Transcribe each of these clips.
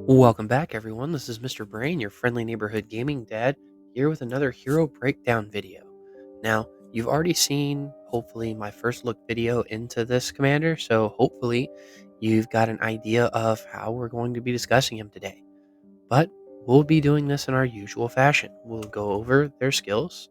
Welcome back, everyone. This is Mr. Brain, your friendly neighborhood gaming dad, here with another hero breakdown video. Now, you've already seen, hopefully, my first look video into this commander, so hopefully you've got an idea of how we're going to be discussing him today. But we'll be doing this in our usual fashion. We'll go over their skills,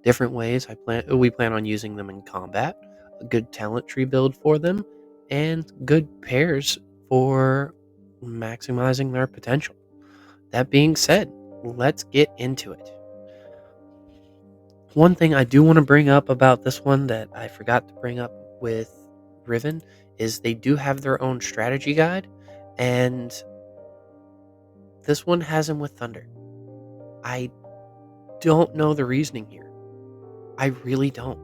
different ways we plan on using them in combat, a good talent tree build for them, and good pairs for maximizing their potential. That being said, let's get into it. One thing I do want to bring up about this one that I forgot to bring up with Riven is they do have their own strategy guide, and this one has him with Thunder. I don't know the reasoning here. I really don't.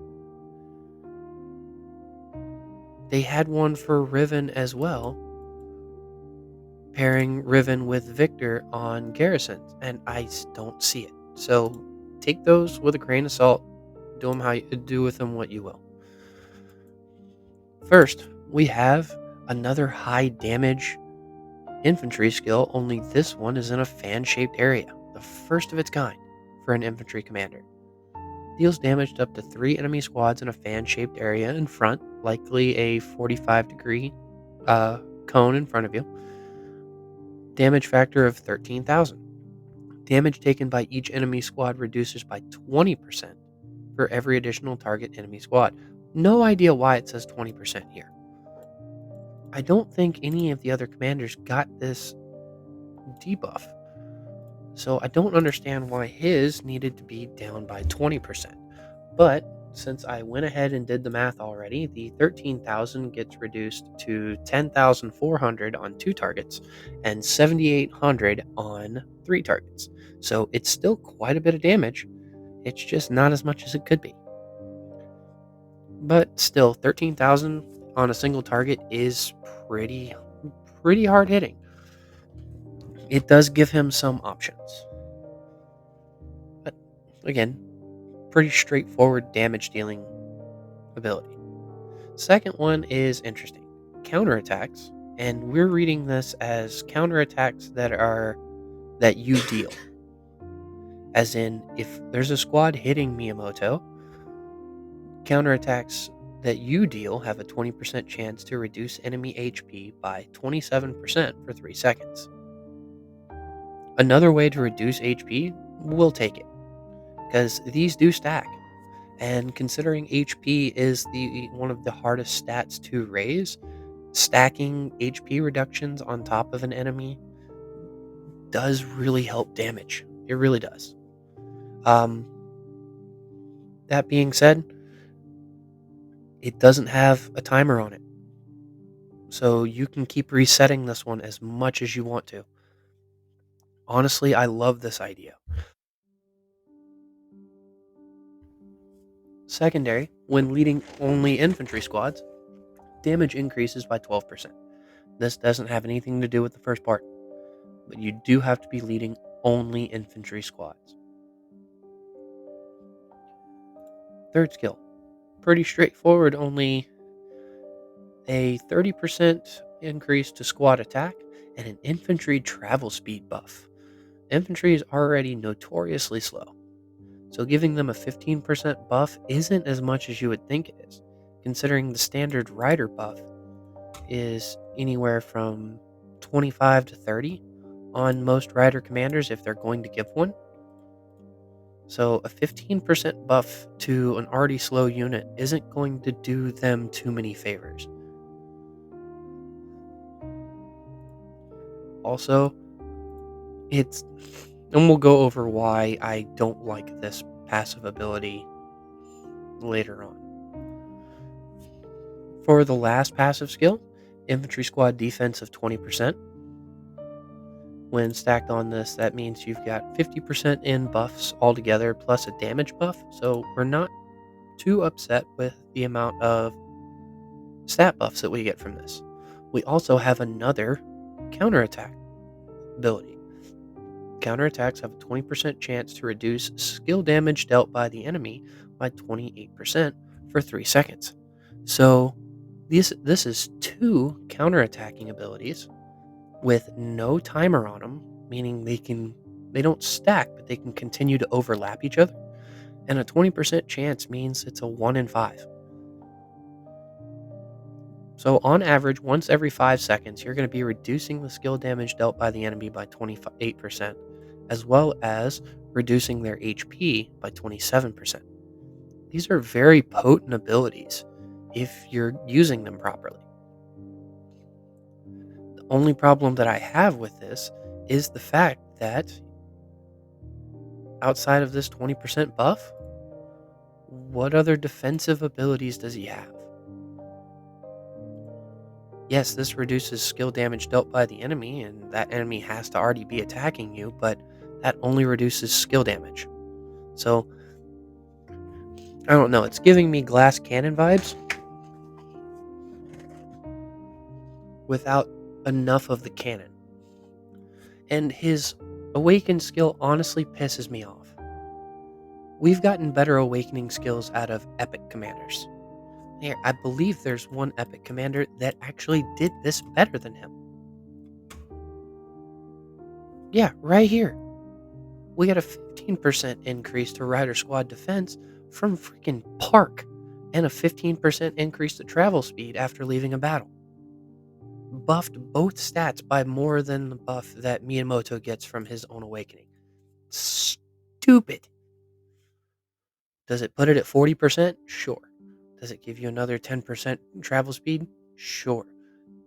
They had one for Riven as well, pairing Riven with Victor on Garrison, and I don't see it. So take those with a grain of salt. Do with them what you will. First, we have another high damage infantry skill, only this one is in a fan-shaped area, the first of its kind for an infantry commander. Deals damage to up to 3 enemy squads in a fan-shaped area in front, likely a 45-degree cone in front of you. Damage factor of 13,000. Damage taken by each enemy squad reduces by 20% for every additional target enemy squad. No idea why it says 20% here. I don't think any of the other commanders got this debuff. So I don't understand why his needed to be down by 20%. But since I went ahead and did the math already, the 13,000 gets reduced to 10,400 on 2 targets and 7,800 on 3 targets. So it's still quite a bit of damage. It's just not as much as it could be. But still, 13,000 on a single target is pretty hard hitting. It does give him some options. But again, pretty straightforward damage dealing ability. Second one is interesting. Counterattacks, and we're reading this as counterattacks that you deal. As in, if there's a squad hitting Miyamoto, counterattacks that you deal have a 20% chance to reduce enemy HP by 27% for 3 seconds. Another way to reduce HP, we'll take it, because these do stack. And considering HP is one of the hardest stats to raise, stacking HP reductions on top of an enemy does really help damage. It really does. That being said, it doesn't have a timer on it. So you can keep resetting this one as much as you want to. Honestly, I love this idea. Secondary, when leading only infantry squads, damage increases by 12%. This doesn't have anything to do with the first part, but you do have to be leading only infantry squads. Third skill, pretty straightforward, only a 30% increase to squad attack and an infantry travel speed buff. Infantry is already notoriously slow, so giving them a 15% buff isn't as much as you would think it is, considering the standard rider buff is anywhere from 25 to 30 on most rider commanders if they're going to give one. So a 15% buff to an already slow unit isn't going to do them too many favors. Also, and we'll go over why I don't like this passive ability later on. For the last passive skill, infantry squad defense of 20%. When stacked on this, that means you've got 50% in buffs altogether plus a damage buff, so we're not too upset with the amount of stat buffs that we get from this. We also have another counterattack ability. Counterattacks have a 20% chance to reduce skill damage dealt by the enemy by 28% for 3 seconds. So this is 2 counterattacking abilities with no timer on them, meaning they don't stack, but they can continue to overlap each other. And a 20% chance means it's a 1 in 5. So on average, once every 5 seconds, you're going to be reducing the skill damage dealt by the enemy by 28%, as well as reducing their HP by 27%. These are very potent abilities if you're using them properly. The only problem that I have with this is the fact that outside of this 20% buff, what other defensive abilities does he have? Yes, this reduces skill damage dealt by the enemy, and that enemy has to already be attacking you, but that only reduces skill damage. So, I don't know, it's giving me glass cannon vibes without enough of the cannon. And his awakened skill honestly pisses me off. We've gotten better awakening skills out of epic commanders. Here, I believe there's one epic commander that actually did this better than him. Yeah, right here. We got a 15% increase to Rider Squad defense from freaking Park, and a 15% increase to travel speed after leaving a battle. Buffed both stats by more than the buff that Miyamoto gets from his own awakening. Stupid. Does it put it at 40%? Sure. Does it give you another 10% travel speed? Sure.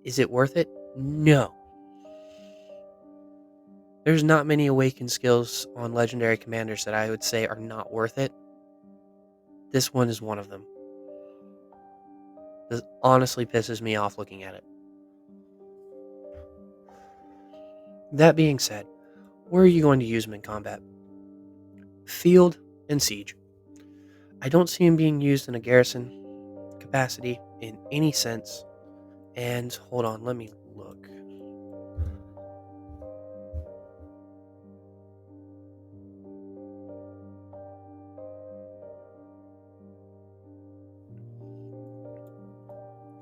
Is it worth it? No. There's not many awakened skills on legendary commanders that I would say are not worth it. This one is one of them. This honestly pisses me off looking at it. That being said, where are you going to use him in combat? Field and siege. I don't see him being used in a garrison capacity in any sense. And hold on, let me look.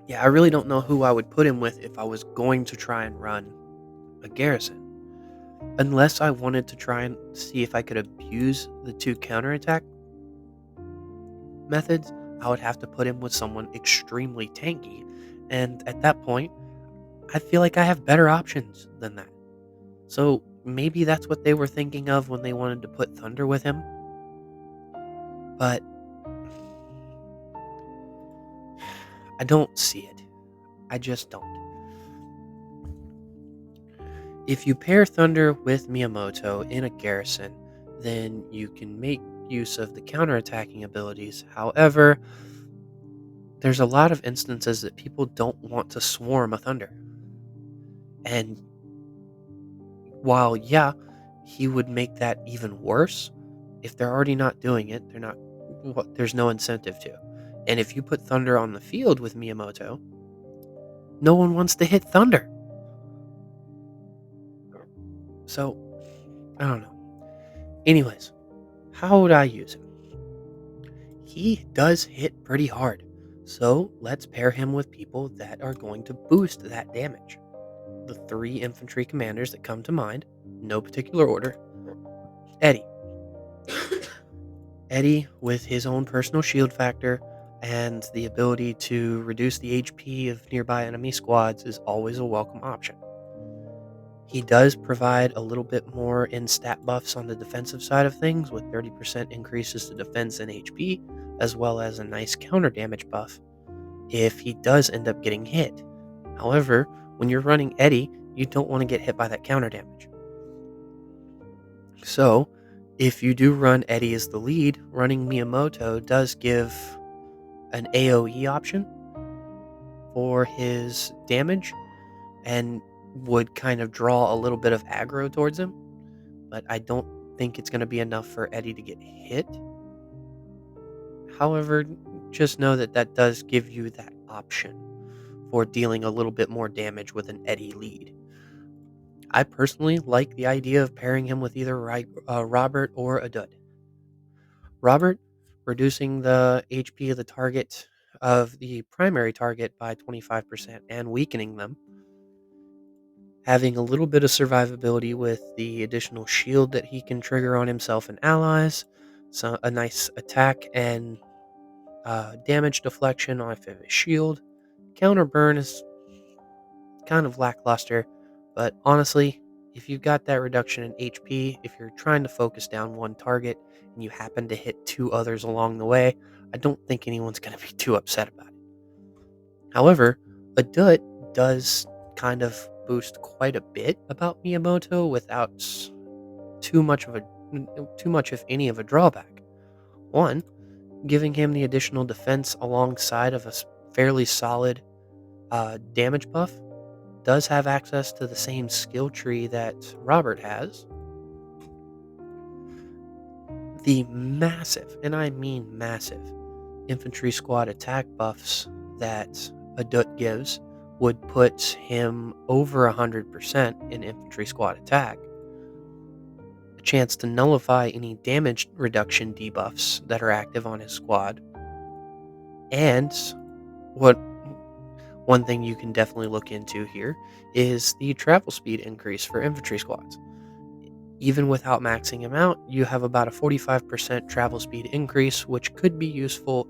Yeah, I really don't know who I would put him with if I was going to try and run a garrison. Unless I wanted to try and see if I could abuse the 2 counterattack methods, I would have to put him with someone extremely tanky. And at that point, I feel like I have better options than that. So maybe that's what they were thinking of when they wanted to put Thunder with him. But I don't see it. I just don't. If you pair Thunder with Miyamoto in a garrison, then you can make use of the counterattacking abilities. However, there's a lot of instances that people don't want to swarm a Thunder. And while, yeah, he would make that even worse, if they're already not doing it, there's no incentive to. And if you put Thunder on the field with Miyamoto, no one wants to hit Thunder. So, I don't know. Anyways, how would I use him? He does hit pretty hard. So, let's pair him with people that are going to boost that damage. The 3 infantry commanders that come to mind, no particular order. Eddie. Eddie, with his own personal shield factor and the ability to reduce the HP of nearby enemy squads, is always a welcome option. He does provide a little bit more in stat buffs on the defensive side of things, with 30% increases to defense and HP, as well as a nice counter damage buff if he does end up getting hit. However, when you're running Eddie, you don't want to get hit by that counter damage. So, if you do run Eddie as the lead, running Miyamoto does give an AoE option for his damage and would kind of draw a little bit of aggro towards him, but I don't think it's going to be enough for Eddie to get hit. However, just know that that does give you that option for dealing a little bit more damage with an Eddie lead. I personally like the idea of pairing him with either Robert or a Dud. Robert, reducing the HP of the target of the primary target by 25% and weakening them, having a little bit of survivability with the additional shield that he can trigger on himself and allies, so a nice attack and damage deflection off of his shield. Counter burn is kind of lackluster, but honestly, if you've got that reduction in HP, if you're trying to focus down one target and you happen to hit two others along the way, I don't think anyone's going to be too upset about it. However, a Dut does kind of boost quite a bit about Miyamoto without too much of a too much if any of a drawback. One, giving him the additional defense alongside of a fairly solid damage buff does have access to the same skill tree that Robert has. The massive, and I mean massive, infantry squad attack buffs that a Dut gives would put him over 100% in infantry squad attack. A chance to nullify any damage reduction debuffs that are active on his squad. And what one thing you can definitely look into here is the travel speed increase for infantry squads. Even without maxing him out, you have about a 45% travel speed increase, which could be useful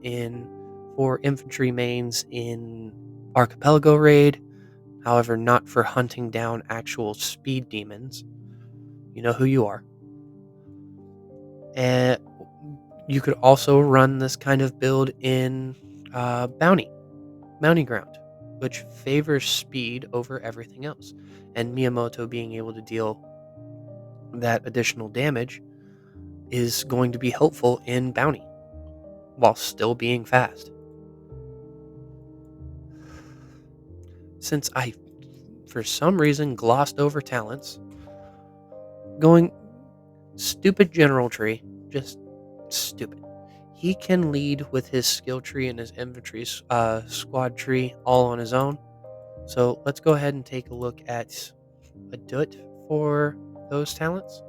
for infantry mains in Archipelago Raid, however, not for hunting down actual speed demons. You know who you are. And you could also run this kind of build in Bounty Ground, which favors speed over everything else. And Miyamoto being able to deal that additional damage is going to be helpful in Bounty while still being fast. Since I, for some reason, glossed over talents, going stupid general tree, just stupid. He can lead with his skill tree and his infantry squad tree all on his own. So let's go ahead and take a look at a Dut for those talents.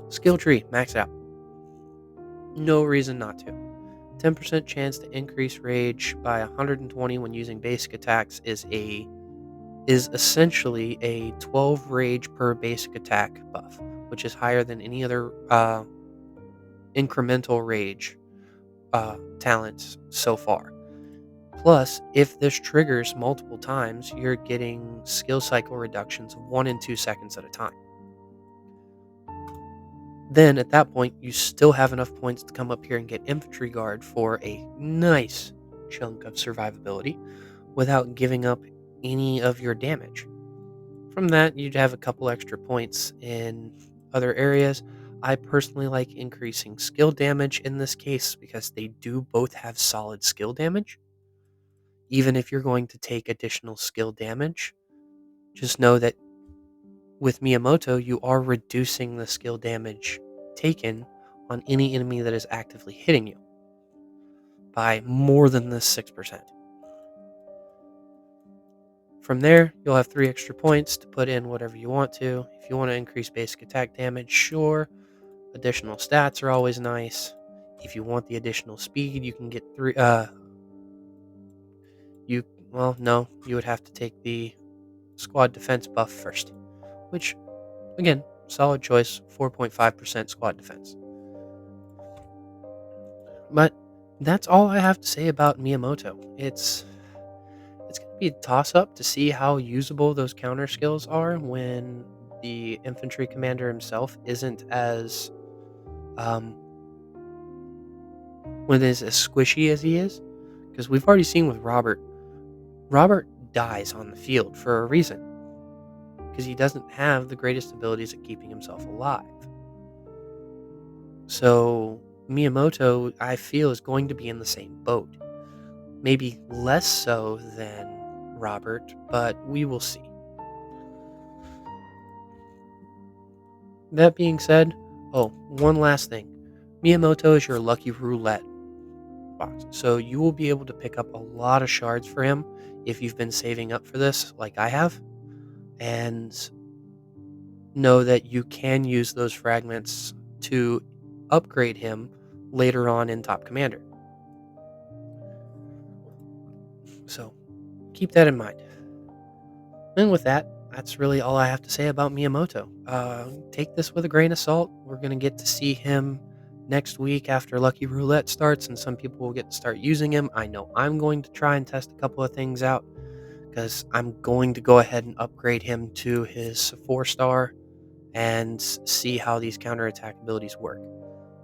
Skill tree, max out. No reason not to. 10% chance to increase rage by 120 when using basic attacks is essentially a 12 rage per basic attack buff, which is higher than any other incremental rage talents so far. Plus, if this triggers multiple times, you're getting skill cycle reductions of 1 and 2 seconds at a time. Then, at that point, you still have enough points to come up here and get Infantry Guard for a nice chunk of survivability without giving up any of your damage. From that, you'd have a couple extra points in other areas. I personally like increasing skill damage in this case because they do both have solid skill damage. Even if you're going to take additional skill damage, just know that with Miyamoto, you are reducing the skill damage taken on any enemy that is actively hitting you by more than this 6%. From there, you'll have 3 extra points to put in whatever you want to. If you want to increase basic attack damage, sure. Additional stats are always nice. If you want the additional speed, you can get 3. You would have to take the squad defense buff first, which, again, solid choice. 4.5% squad defense. But that's all I have to say about Miyamoto. It's going to be a toss-up to see how usable those counter skills are when the infantry commander himself isn't as when it is as squishy as he is. Because we've already seen with Robert dies on the field for a reason. Because he doesn't have the greatest abilities at keeping himself alive. So Miyamoto, I feel, is going to be in the same boat. Maybe less so than Robert, but we will see. That being said, one last thing. Miyamoto is your lucky roulette box. So you will be able to pick up a lot of shards for him if you've been saving up for this like I have. And know that you can use those fragments to upgrade him later on in Top Commander. So keep that in mind. And with that, that's really all I have to say about Miyamoto. Take this with a grain of salt. We're going to get to see him next week after Lucky Roulette starts, and some people will get to start using him. I know I'm going to try and test a couple of things out because I'm going to go ahead and upgrade him to his 4-star and see how these counterattack abilities work.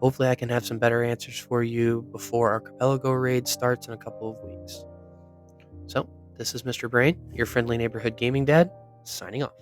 Hopefully, I can have some better answers for you before our Archipelago raid starts in a couple of weeks. So, this is Mr. Brain, your friendly neighborhood gaming dad, signing off.